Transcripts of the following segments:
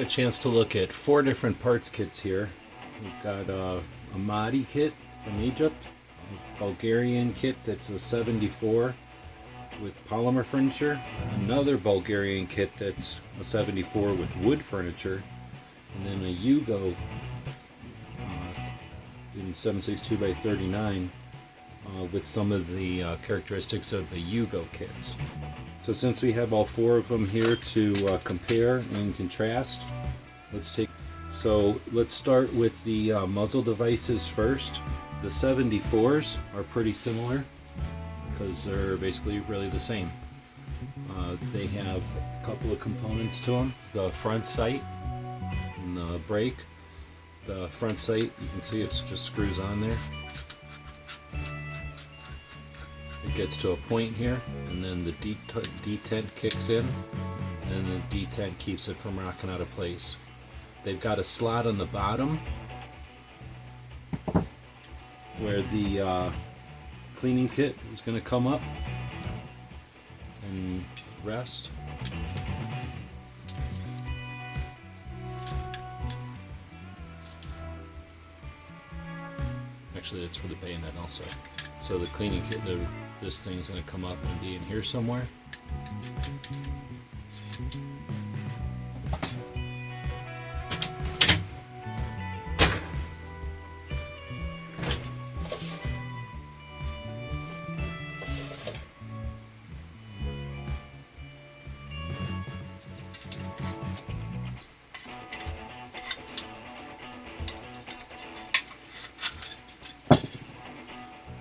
a chance to look at 4 different parts kits here. We've got a Mahdi kit from Egypt, a Bulgarian kit that's a 74 with polymer furniture, another Bulgarian kit that's a 74 with wood furniture, and then a Yugo in 7.62x39 with some of the characteristics of the Yugo kits. So since we have all 4 of them here to compare and contrast, let's start with the Muzzle Devices first. The 74s are pretty similar because they're basically really the same. They have a couple of components to them. The front sight and the brake. The front sight, you can see it just screws on there. It gets to a point here, and then the detent kicks in, and the detent keeps it from rocking out of place. They've got a slot on the bottom where the cleaning kit is going to come up and rest. Actually, that's for the bayonet also. So the cleaning kit, this thing's going to come up and be in here somewhere.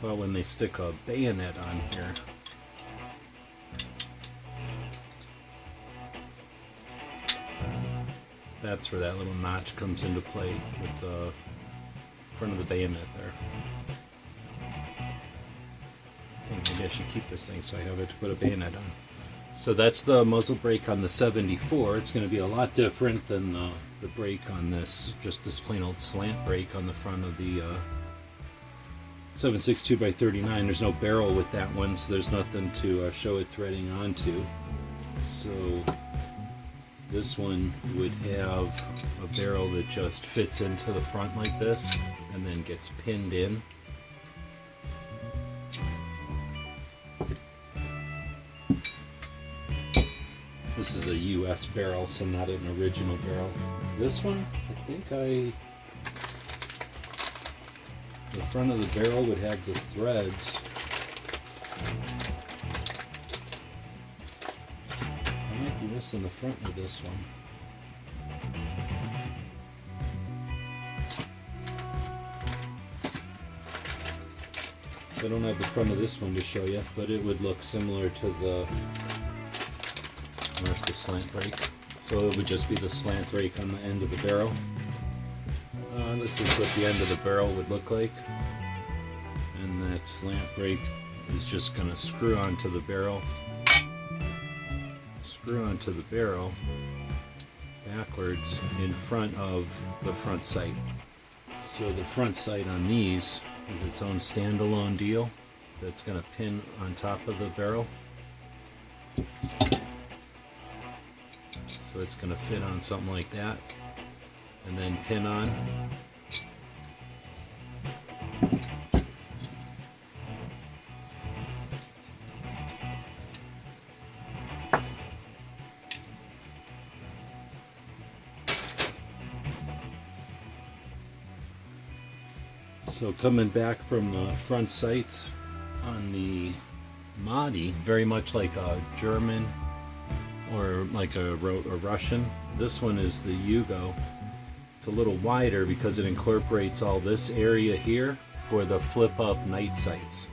Well, when they stick a bayonet on here, that's where that little notch comes into play with the front of the bayonet there. Maybe I should keep this thing so I have it to put a bayonet on. So that's the muzzle brake on the 74. It's going to be a lot different than the brake on this, just this plain old slant brake on the front of the 7.62x39. There's no barrel with that one, so there's nothing to show it threading onto. So this one would have a barrel that just fits into the front like this and then gets pinned in. This is a US barrel, so not an original barrel. This one, I think the front of the barrel would have the threads. I might be missing the front of this one. I don't have the front of this one to show you, but it would look similar to the, where's the slant brake? So it would just be the slant brake on the end of the barrel. This is what the end of the barrel would look like, and that slant brake is just going to screw onto the barrel backwards in front of the front sight. So the front sight on these is its own standalone deal that's going to pin on top of the barrel. So it's going to fit on something like that and then pin on. So coming back from the front sights on the Mahdi, very much like a German or like a Russian, this one is the Yugo. It's a little wider because it incorporates all this area here for the flip-up night sights.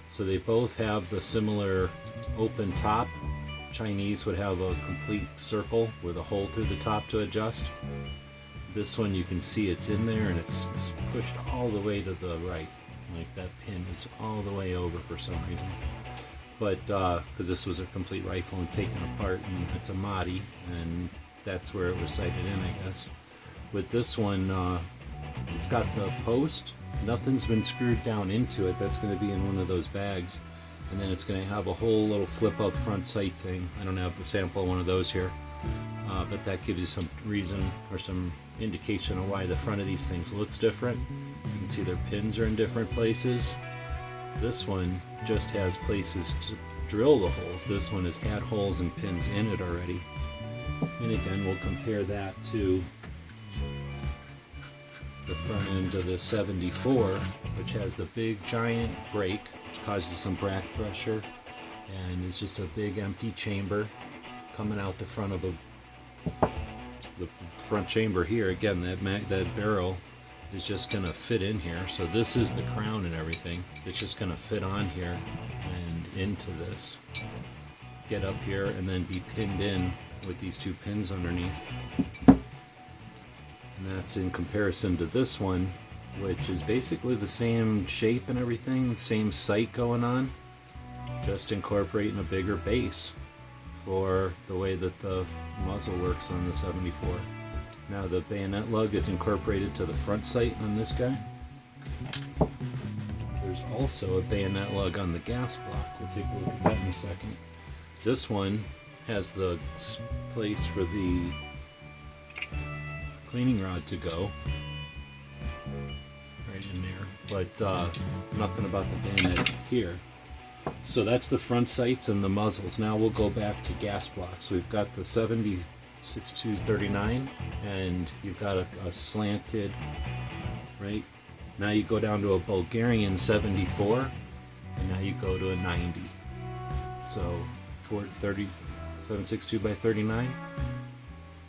So they both have the similar open top. Chinese would have a complete circle with a hole through the top to adjust. This one you can see it's in there and it's pushed all the way to the right. Like that pin is all the way over for some reason. But because this was a complete rifle and taken apart, and it's a Mahdi, and that's where it was sighted in, I guess. With this one, it's got the post. Nothing's been screwed down into it. That's going to be in one of those bags. And then it's going to have a whole little flip-up front sight thing. I don't have a sample of one of those here. but that gives you some reason or some indication of why the front of these things looks different. You can see their pins are in different places. This one just has places to drill the holes. This one has had holes and pins in it already. And again, we'll compare that to the front end of the 74, which has the big giant brake, which causes some back pressure, and it's just a big empty chamber coming out the front of the front chamber here. Again, that barrel is just going to fit in here. So this is the crown and everything. It's just going to fit on here and into this. Get up here and then be pinned in with these two pins underneath. And that's in comparison to this one, which is basically the same shape and everything, same sight going on, just incorporating a bigger base for the way that the muzzle works on the 74. Now the bayonet lug is incorporated to the front sight on this guy. There's also a bayonet lug on the gas block. We'll take a look at that in a second. This one has the place for the cleaning rod to go right in there, but nothing about the bayonet here. So that's the front sights and the muzzles. Now we'll go back to gas blocks. We've got the 76-239 and you've got a slanted, right? Now you go down to a Bulgarian 74 and now you go to a 90. So 430 762 by 39,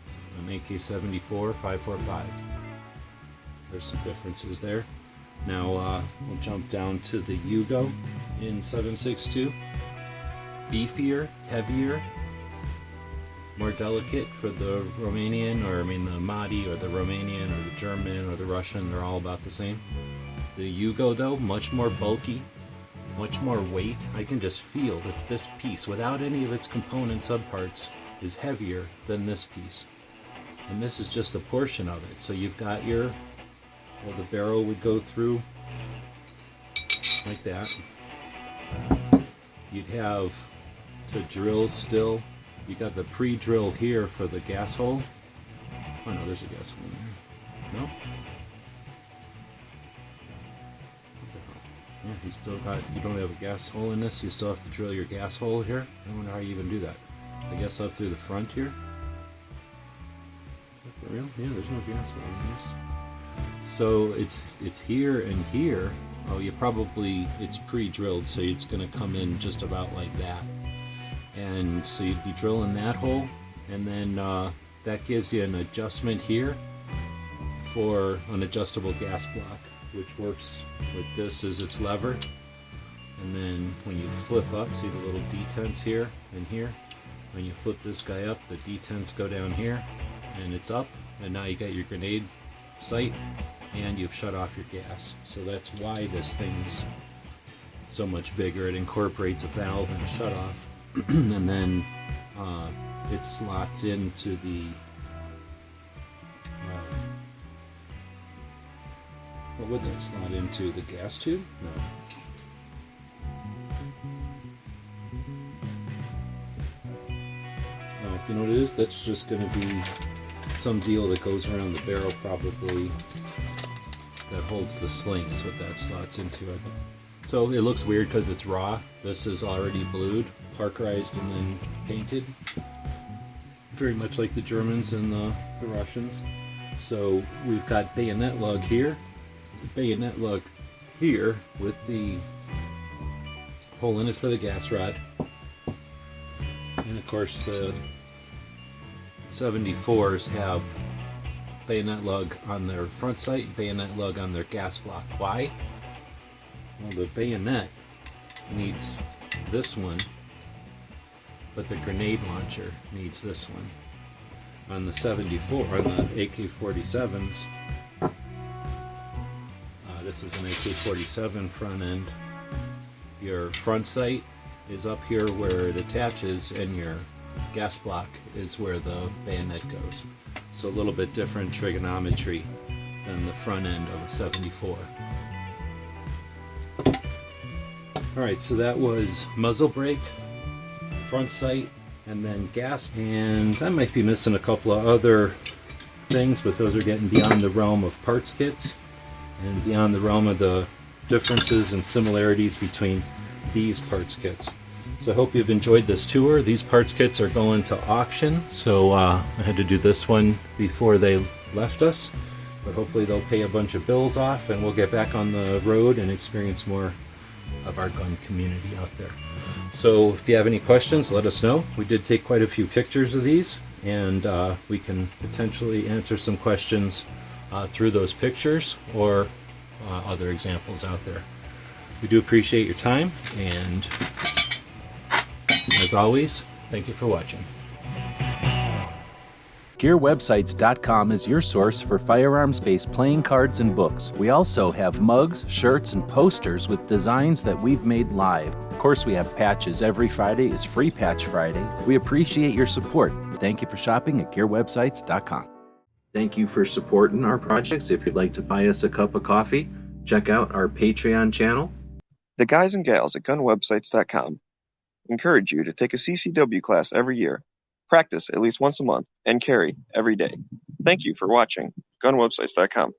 so an AK-74 545. There's some differences there. Now we'll jump down to the Yugo in 762. Beefier, heavier, more delicate for the Romanian, or I mean the Mahdi or the Romanian or the German or the Russian, they're all about the same. The Yugo though, much more bulky, much more weight. I can just feel that this piece, without any of its component subparts, is heavier than this piece. And this is just a portion of it. So you've got your, well, the barrel would go through like that. You'd have to drill still. You got the pre-drill here for the gas hole. Oh no, there's a gas hole in there. No? Yeah, you still got, you don't have a gas hole in this, you still have to drill your gas hole here. I wonder how you even do that. I guess up through the front here. For real? Yeah, there's no gas hole in this. So it's here and here. Oh, you probably, it's pre-drilled, so it's going to come in just about like that. And so you'd be drilling that hole, and then that gives you an adjustment here for an adjustable gas block, which works with this as its lever. And then when you flip up, see the little detents here and here? When you flip this guy up, the detents go down here, and it's up, and now you got your grenade sight, and you've shut off your gas. So that's why this thing's so much bigger. It incorporates a valve and a shutoff, and then it slots into the what would that slot into? The gas tube? No. Oh, you know what it is? That's just going to be some deal that goes around the barrel, probably, that holds the sling is what that slots into. So it looks weird because it's raw. This is already blued, parkerized, and then painted. Very much like the Germans and the Russians. So we've got bayonet lug here, bayonet lug here with the hole in it for the gas rod. And of course the 74s have bayonet lug on their front sight, bayonet lug on their gas block. Why? Well, the bayonet needs this one, but the grenade launcher needs this one. On the 74, on the AK-47s, this is an AK-47 front end. Your front sight is up here where it attaches, and your gas block is where the bayonet goes. So a little bit different trigonometry than the front end of a 74. Alright, so that was muzzle brake, front sight, and then gas. And I might be missing a couple of other things, but those are getting beyond the realm of parts kits and beyond the realm of the differences and similarities between these parts kits. So I hope you've enjoyed this tour. These parts kits are going to auction, so I had to do this one before they left us, but hopefully they'll pay a bunch of bills off and we'll get back on the road and experience more of our gun community out there. So if you have any questions, let us know. We did take quite a few pictures of these, and we can potentially answer some questions through those pictures or other examples out there. We do appreciate your time, and as always, thank you for watching. GearWebsites.com is your source for firearms-based playing cards and books. We also have mugs, shirts, and posters with designs that we've made live. Of course, we have patches. Every Friday is Free Patch Friday. We appreciate your support. Thank you for shopping at GearWebsites.com. Thank you for supporting our projects. If you'd like to buy us a cup of coffee, check out our Patreon channel. The guys and gals at GunWebsites.com encourage you to take a CCW class every year, practice at least once a month, and carry every day. Thank you for watching GunWebsites.com.